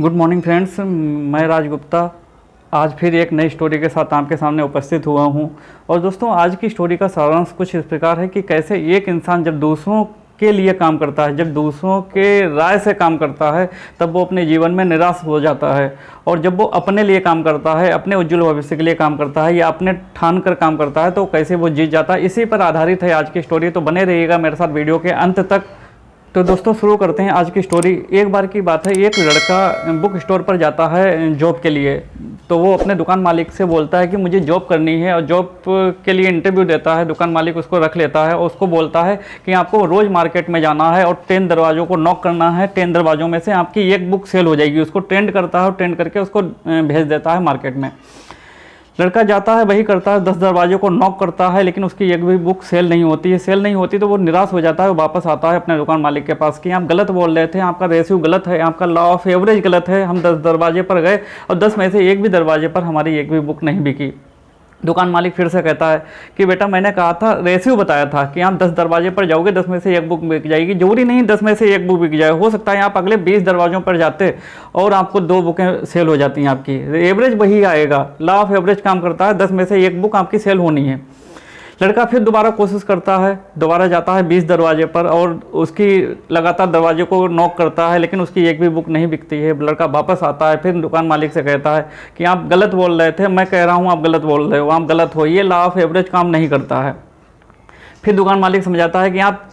Good morning friends, मैं राज गुप्ता आज फिर एक नई स्टोरी के साथ आपके सामने उपस्थित हुआ हूं। और दोस्तों, आज की स्टोरी का सारांश कुछ इस प्रकार है कि कैसे एक इंसान जब दूसरों के लिए काम करता है, जब दूसरों के राय से काम करता है, तब वो अपने जीवन में निराश हो जाता है। और जब वो अपने लिए काम करता है, अपने उज्जवल भविष्य के लिए काम करता है या अपने ठान कर काम करता है, तो कैसे वो जीत जाता है। इसी पर आधारित है आज की स्टोरी, तो बने रहिएगा मेरे साथ वीडियो के अंत तक। तो दोस्तों, शुरू करते हैं आज की स्टोरी। एक बार की बात है, एक लड़का बुक स्टोर पर जाता है जॉब के लिए। तो वो अपने दुकान मालिक से बोलता है कि मुझे जॉब करनी है, और जॉब के लिए इंटरव्यू देता है। दुकान मालिक उसको रख लेता है और उसको बोलता है कि आपको रोज़ मार्केट में जाना है और 10 दरवाज़ों को नॉक करना है। 10 दरवाज़ों में से आपकी एक बुक सेल हो जाएगी। उसको ट्रेंड करता है और ट्रेंड करके उसको भेज देता है मार्केट में। लड़का जाता है, वही करता है, 10 दरवाज़ों को नॉक करता है, लेकिन उसकी एक भी बुक सेल नहीं होती है। सेल नहीं होती तो वो निराश हो जाता है। वो वापस आता है अपने दुकान मालिक के पास कि आप गलत बोल रहे थे, आपका रेशियो गलत है, आपका लॉ ऑफ एवरेज गलत है। हम 10 दरवाजे पर गए और 10 में से एक भी दरवाजे पर हमारी एक भी बुक नहीं बिकी। दुकान मालिक फिर से कहता है कि बेटा, मैंने कहा था, रेशियो बताया था कि आप 10 दरवाजे पर जाओगे, 10 में से एक बुक बिक जाएगी। जरूरी नहीं 10 में से एक बुक बिक जाए, हो सकता है आप अगले 20 दरवाज़ों पर जाते और आपको 2 बुकें सेल हो जाती हैं। आपकी एवरेज वही आएगा, लॉ ऑफ एवरेज काम करता है। 10 में से एक बुक आपकी सेल होनी है। लड़का फिर दोबारा कोशिश करता है, दोबारा जाता है 20 दरवाजे पर और उसकी लगातार दरवाजे को नॉक करता है, लेकिन उसकी एक भी बुक नहीं बिकती है। लड़का वापस आता है, फिर दुकान मालिक से कहता है कि आप गलत बोल रहे थे, मैं कह रहा हूँ आप गलत बोल रहे हो, आप गलत हो, ये लॉ ऑफ एवरेज काम नहीं करता है। फिर दुकान मालिक समझाता है कि आप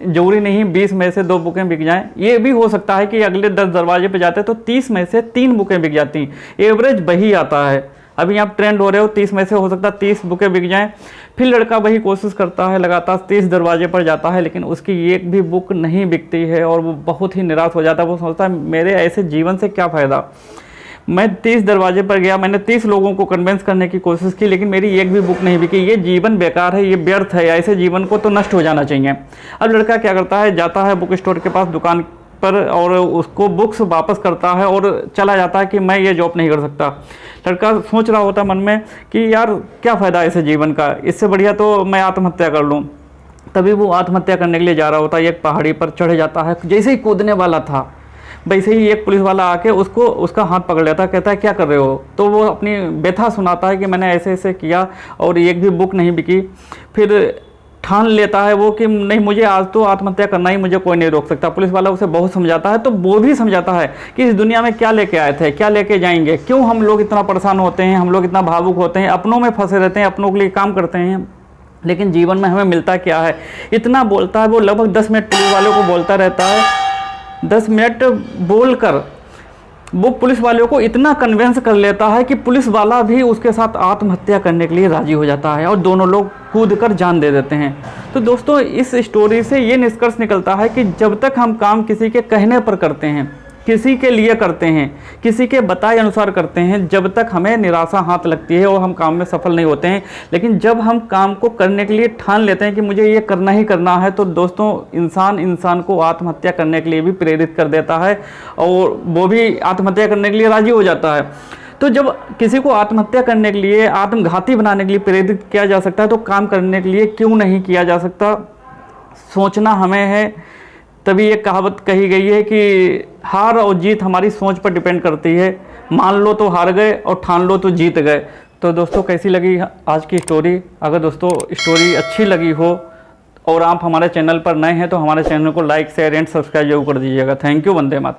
जरूरी नहीं 20 में से 2 बुकें बिक जाएं, ये भी हो सकता है कि अगले 10 दरवाजे पर जाते तो 30 में से 3 बुकें बिक जाती। एवरेज वही आता है। अभी आप ट्रेंड हो रहे हो, 30 में से हो सकता है 30 बुकें बिक जाएं। फिर लड़का वही कोशिश करता है, लगातार 30 दरवाजे पर जाता है, लेकिन उसकी एक भी बुक नहीं बिकती है और वो बहुत ही निराश हो जाता है। वो सोचता है मेरे ऐसे जीवन से क्या फ़ायदा। मैं 30 दरवाजे पर गया, मैंने 30 लोगों को कन्विंस करने की कोशिश की, लेकिन मेरी एक भी बुक नहीं बिकी। ये जीवन बेकार है, ये व्यर्थ है, ऐसे जीवन को तो नष्ट हो जाना चाहिए। अब लड़का क्या करता है, जाता है बुक स्टोर के पास दुकान पर और उसको बुक्स वापस करता है और चला जाता है कि मैं ये जॉब नहीं कर सकता। लड़का सोच रहा होता मन में कि यार क्या फ़ायदा ऐसे जीवन का, इससे बढ़िया तो मैं आत्महत्या कर लूँ। तभी वो आत्महत्या करने के लिए जा रहा होता है। एक पहाड़ी पर चढ़ जाता है, जैसे ही कूदने वाला था वैसे ही एक पुलिस वाला आके उसको उसका हाथ पकड़ लेता है। कहता है क्या कर रहे हो। तो वो अपनी व्यथा सुनाता है कि मैंने ऐसे ऐसे किया और एक भी बुक नहीं बिकी। फिर ठान लेता है वो कि नहीं, मुझे आज तो आत्महत्या करना ही, मुझे कोई नहीं रोक सकता। पुलिस वाला उसे बहुत समझाता है, तो वो भी समझाता है कि इस दुनिया में क्या लेके आए थे, क्या लेके जाएंगे, क्यों हम लोग इतना परेशान होते हैं, हम लोग इतना भावुक होते हैं, अपनों में फंसे रहते हैं, अपनों के लिए काम करते हैं, लेकिन जीवन में हमें मिलता क्या है। इतना बोलता है वो, लगभग 10 मिनट पुलिस वालों को बोलता रहता है। 10 मिनट बोलकर वो पुलिस वालों को इतना कन्विंस कर लेता है कि पुलिस वाला भी उसके साथ आत्महत्या करने के लिए राजी हो जाता है और दोनों लोग कूद कर जान दे देते हैं। तो दोस्तों, इस स्टोरी से ये निष्कर्ष निकलता है कि जब तक हम काम किसी के कहने पर करते हैं, किसी के लिए करते हैं, किसी के बताए अनुसार करते हैं, जब तक हमें निराशा हाथ लगती है और हम काम में सफल नहीं होते हैं। लेकिन जब हम काम को करने के लिए ठान लेते हैं कि मुझे ये करना ही करना है, तो दोस्तों इंसान को आत्महत्या करने के लिए भी प्रेरित कर देता है और वो भी आत्महत्या करने के लिए राजी हो जाता है। तो जब किसी को आत्महत्या करने के लिए, आत्मघाती बनाने के लिए प्रेरित किया जा सकता है, तो काम करने के लिए क्यों नहीं किया जा सकता। सोचना हमें है। तभी एक कहावत कही गई है कि हार और जीत हमारी सोच पर डिपेंड करती है। मान लो तो हार गए और ठान लो तो जीत गए। तो दोस्तों, कैसी लगी आज की स्टोरी। अगर दोस्तों स्टोरी अच्छी लगी हो और आप हमारे चैनल पर नए हैं तो हमारे चैनल को लाइक, शेयर एंड सब्सक्राइब जरूर कर दीजिएगा। Thank you. वंदे मातरम।